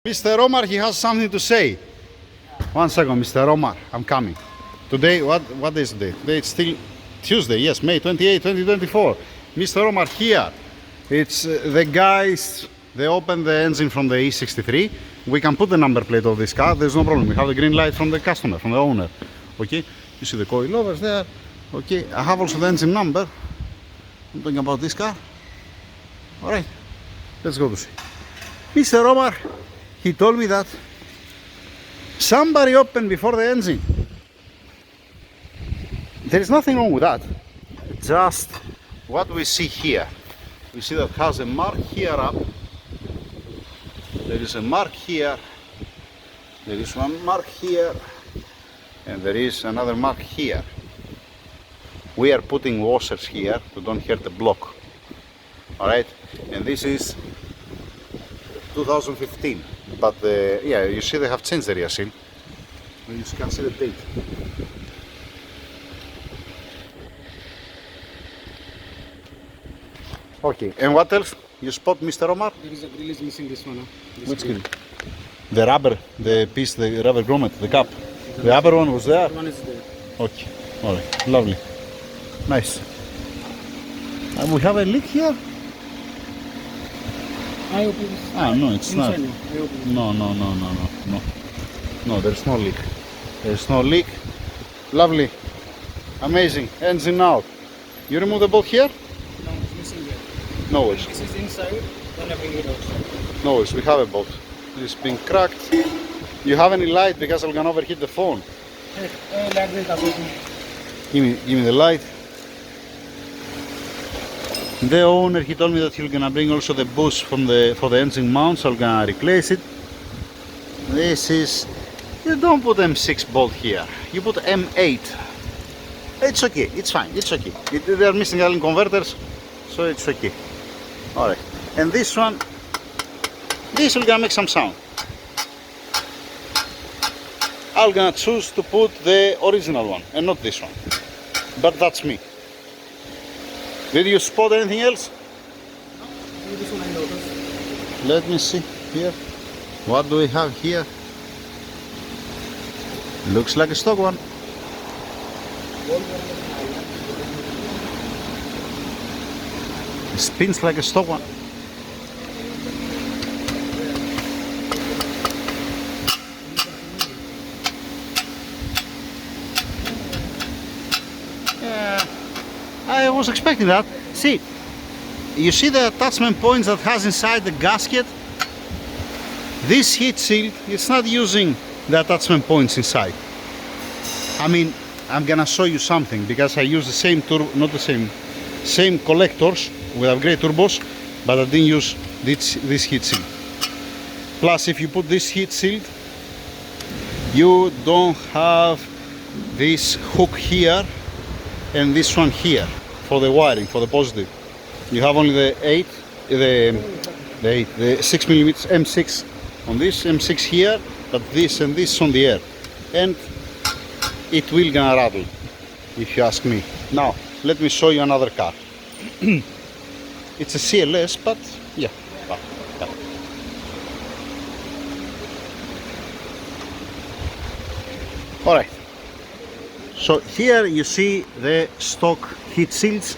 Mr. Omar, he has something to say. 1 second, Mr. Omar, I'm coming. Today, what is today? Today it's still Tuesday, yes, May 28, 2024. Mr. Omar here. It's the guys, they opened the engine from the E63. We can put the number plate of this car, there's no problem. We have the green light from the customer, from the owner. Okay, you see the coilovers there. Okay, I have also the engine number. I'm talking about this car. Alright, let's go to see. Mr. Omar, he told me that somebody opened before the engine. There is nothing wrong with that. Just what we see here. We see that has a mark here up. There is a mark here. There is one mark here. And there is another mark here. We are putting washers here to don't hurt the block. Alright? And this is 2015. But yeah, you see they have changed the rear seal. You can see the date. Okay, and what else? You spot, Mr. Omar? There is a grill is missing this one. Which grill? The rubber, the piece, the rubber grommet, the cap. The upper one was there? One is there. Okay, alright, lovely. Nice. And we have a leak here? I open this. Ah, no, it's not. I open it. No. No, there's no leak. There's no leak. Lovely. Amazing. Engine out. You remove the bolt here? No, it's missing here. No worries. This is inside, then I bring it outside. No worries, we have a bolt. It's been cracked. You have any light because I'm gonna overheat the phone? Light will come. Give me the light. The owner, he told me that he's gonna bring also the bush for the engine mount, so I'm gonna replace it. This is, you don't put M6 bolt here, you put M8. It's okay, it's fine, it's okay. They are missing Allen converters, so it's okay. Alright, and this one, this will gonna make some sound. I'm gonna choose to put the original one and not this one, but that's me. Did you spot anything else? No, this one I noticed. Let me see here. What do we have here? Looks like a stock one. It spins like a stock one. I was expecting that. See, you see the attachment points that has inside the gasket? This heat shield, it's not using the attachment points inside. I mean, I'm gonna show you something because I use the same turbo, not the same collectors with upgrade turbos, but I didn't use this heat shield. Plus, if you put this heat shield, you don't have this hook here and this one here for the wiring, for the positive. You have only the 6 millimeters M6 on this, M6 here, but this and this on the air, and it will gonna rattle if you ask me. Now let me show you another car. It's a CLS, but yeah. All right. So here you see the stock heat shields,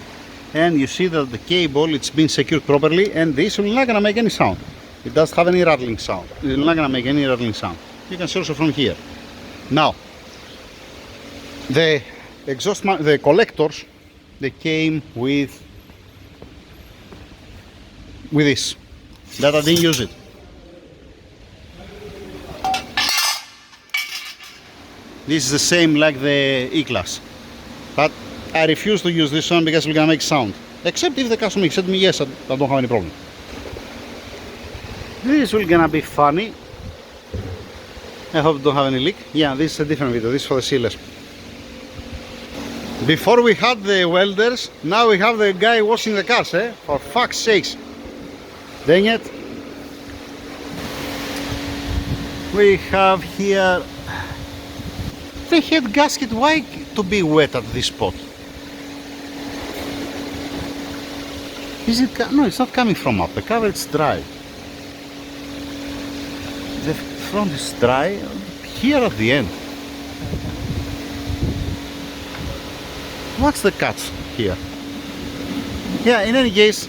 and you see that the cable, it's been secured properly, and this will not gonna make any sound. It doesn't have any rattling sound. It's not gonna make any rattling sound. You can see also from here. Now, the exhaust, the collectors, they came with this. That I didn't use it. This is the same like the E-Class, but I refuse to use this one because it's gonna make sound. Except if the customer said to me, yes, I don't have any problem. This will gonna be funny. I hope you don't have any leak. Yeah, this is a different video. This is for the sealers. Before we had the welders, now we have the guy washing the cars, eh? For fuck's sakes. Dang it. We have here the head gasket. Why to be wet at this spot? Is it? No, it's not coming from up. The cover is dry. the front is dry here at the end. What's the catch here? Yeah, in any case,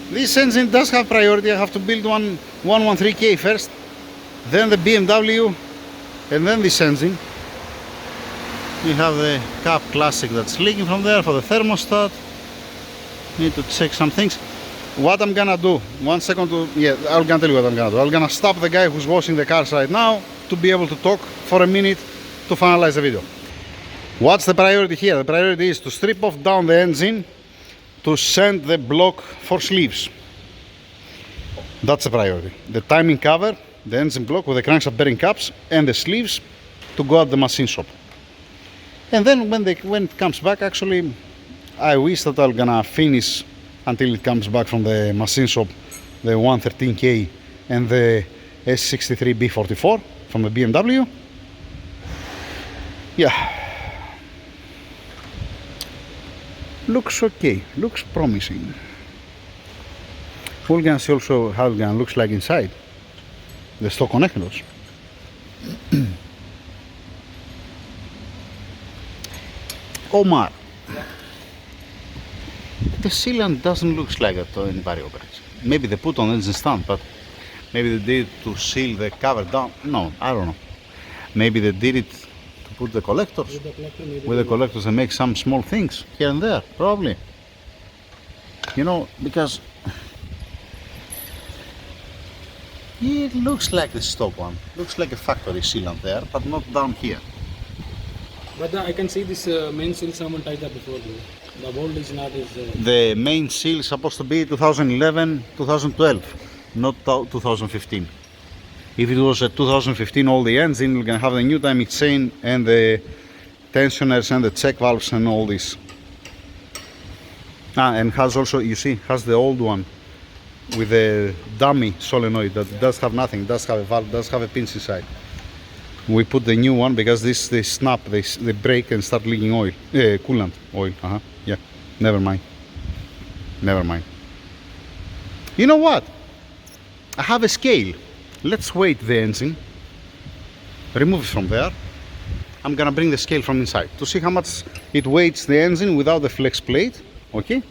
this engine does have priority. I have to build 113K first, then the BMW, and then this engine. You have the cap classic that's leaking from there for the thermostat. Need to check some things. What I'm gonna do, 1 second to, yeah, I'm gonna tell you what I'm gonna do. I'm gonna stop the guy who's washing the cars right now to be able to talk for a minute to finalize the video. What's the priority here? The priority is to strip off down the engine to send the block for sleeves. That's the priority. The timing cover, the engine block with the crankshaft bearing caps, and the sleeves to go at the machine shop. And then when it comes back, actually, I wish that I'm gonna finish until it comes back from the machine shop, the 113K and the E63 B44 from the BMW. Yeah, looks okay, looks promising. We're gonna see also how it gonna looks like inside the stock connectors. Omar, the sealant doesn't look like that in variobreaks. Maybe they put on engine stand, but maybe they did it to seal the cover down. No, I don't know. Maybe they did it to put the collectors. With the collectors and make some small things here and there, probably. You know, because it looks like the stock one. Looks like a factory sealant there, but not down here. But I can see this main seal someone tied up before. The bolt is not as... The main seal is supposed to be 2011, 2012, not 2015. If it was 2015, all the engine, we're gonna have the new timing chain and the tensioners and the check valves and all this. And has also, you see, has the old one with the dummy solenoid that does have nothing, does have a valve, does have a pinch inside. We put the new one because this they snap, they break and start leaking oil, coolant oil. Yeah, never mind. Never mind. You know what? I have a scale. Let's weight the engine. Remove it from there. I'm gonna bring the scale from inside to see how much it weighs the engine without the flex plate. Okay.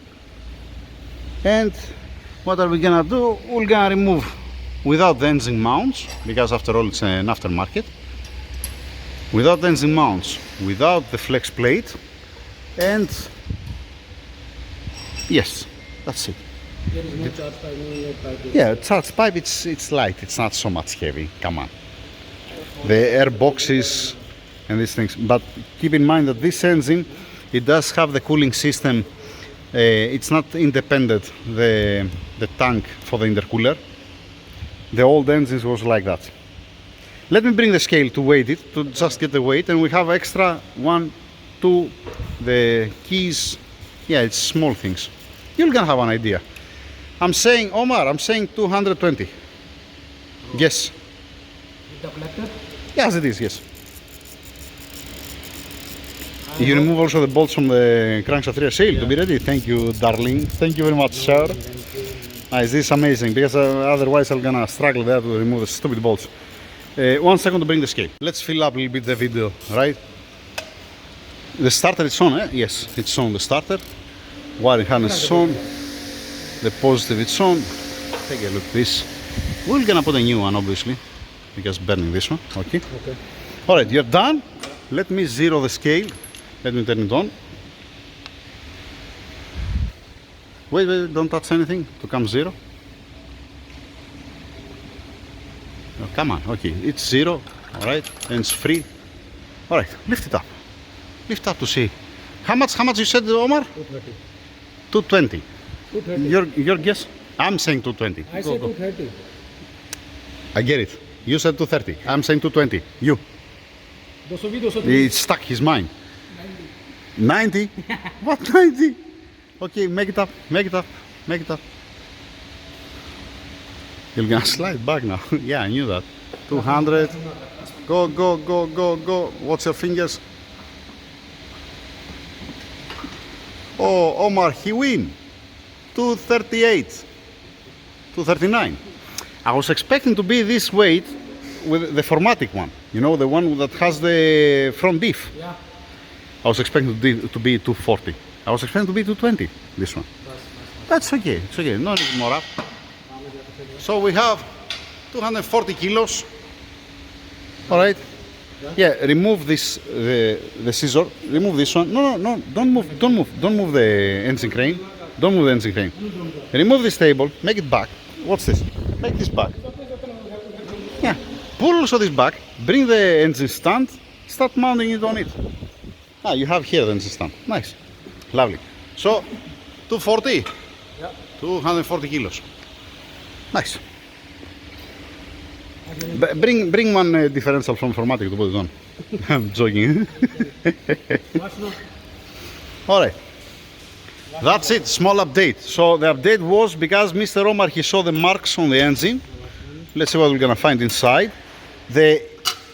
And what are we gonna do? We're gonna remove without the engine mounts because after all it's an aftermarket. Without the engine mounts, without the flex plate, and yes, that's it. There is no charge pipe, no pipe. Yeah, charge pipe, it's light, it's not so much heavy, come on. The air boxes and these things, but keep in mind that this engine, it does have the cooling system, it's not independent, the tank for the intercooler. The old engines was like that. Let me bring the scale to weight it, to just get the weight, and we have extra 1, 2, the keys, yeah, it's small things. You're gonna have an idea. I'm saying, Omar, I'm saying 220. Yes. With the collector? Yes, it is, yes. You remove also the bolts from the crankshaft rear sail to be ready. Thank you, darling. Thank you very much, sir. Nice, this is amazing, because otherwise I'm gonna struggle there to remove the stupid bolts. 1 second to bring the scale. Let's fill up a little bit the video, right? The starter is on, eh? Yes, it's on the starter. Wiring harness is on. The positive it's on. Take a look at this. We're gonna put a new one, obviously, because burning this one. Okay. Okay. All right, you're done. Let me zero the scale. Let me turn it on. Wait, don't touch anything to come zero. Oh, come on, okay, it's zero, all right, and it's free. All right, lift it up. Lift up to see. How much you said, Omar? 230. 220. 230. Your guess? I'm saying 220. I said 230. I get it. You said 230. I'm saying 220. You. 220, 230. It's stuck his mind. 90? What 90? Okay, make it up, make it up, make it up. You're gonna slide back now. Yeah, I knew that. 200. Go, go, go, go, go. Watch your fingers. Oh, Omar, he win. 238. 239. I was expecting to be this weight with the formatic one. You know, the one that has the front diff. Yeah. I was expecting to be 240. I was expecting to be 220. This one. That's okay. It's okay. No need more up. So we have 240 kilos. All right. Yeah. Remove this the scissor. Remove this one. No. Don't move the engine crane. Don't move the engine crane. Remove this table. Make it back. What's this? Make this back. Yeah. Pull also this back. Bring the engine stand. Start mounting it on it. Ah, you have here the engine stand. Nice. Lovely. So 240. Yeah. 240 kilos. Nice. Bring one differential from Formatic to put it on. I'm joking. Alright. That's it. Small update. So the update was because Mr. Omar, he saw the marks on the engine. Let's see what we're gonna find inside. The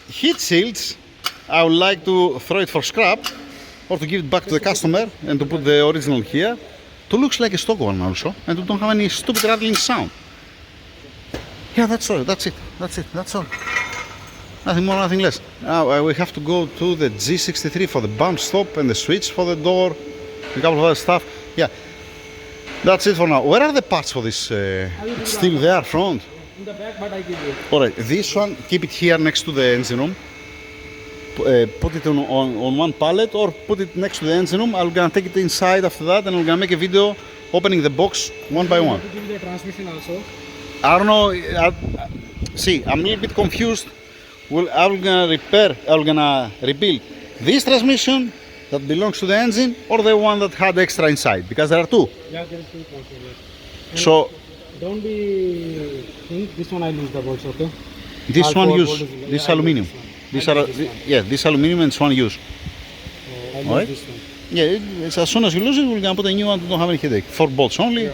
heat shields, I would like to throw it for scrap or to give it back to the customer and to put the original here. It looks like a stock one also, and we don't have any stupid rattling sound. Yeah, that's all. That's it. That's all. Nothing more, nothing less. Now we have to go to the G63 for the bump stop and the switch for the door, a couple of other stuff. Yeah, that's it for now. Where are the parts for this? It's still there, front. In the back, but I give you. All right, this one, keep it here next to the engine room. Put it on one pallet or put it next to the engine room. I'm gonna take it inside after that, and I'm gonna make a video opening the box one by one. To give the transmission also. I don't know. See, I'm a little bit confused. Well, I'm gonna rebuild this transmission that belongs to the engine or the one that had extra inside, because there are two. Yeah, there is two transmissions. So don't be think this one I lose the bolts, okay? this All one four use bolts is- this yeah, I aluminium. use this This one. are I use this one. yeah, this aluminium and this one use. I lose Alright. this one. Yeah, as soon as you lose it, we're gonna put a new one. Don't have any headache. 4 bolts only. Yeah.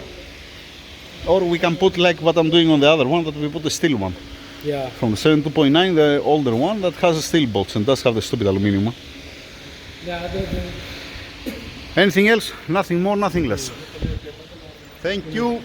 Or we can put like what I'm doing on the other one, that we put the steel one Yeah. from the 72.9, the older one that has the steel bolts and does have the stupid aluminium one. Yeah, Anything else? Nothing more, nothing less. Thank you.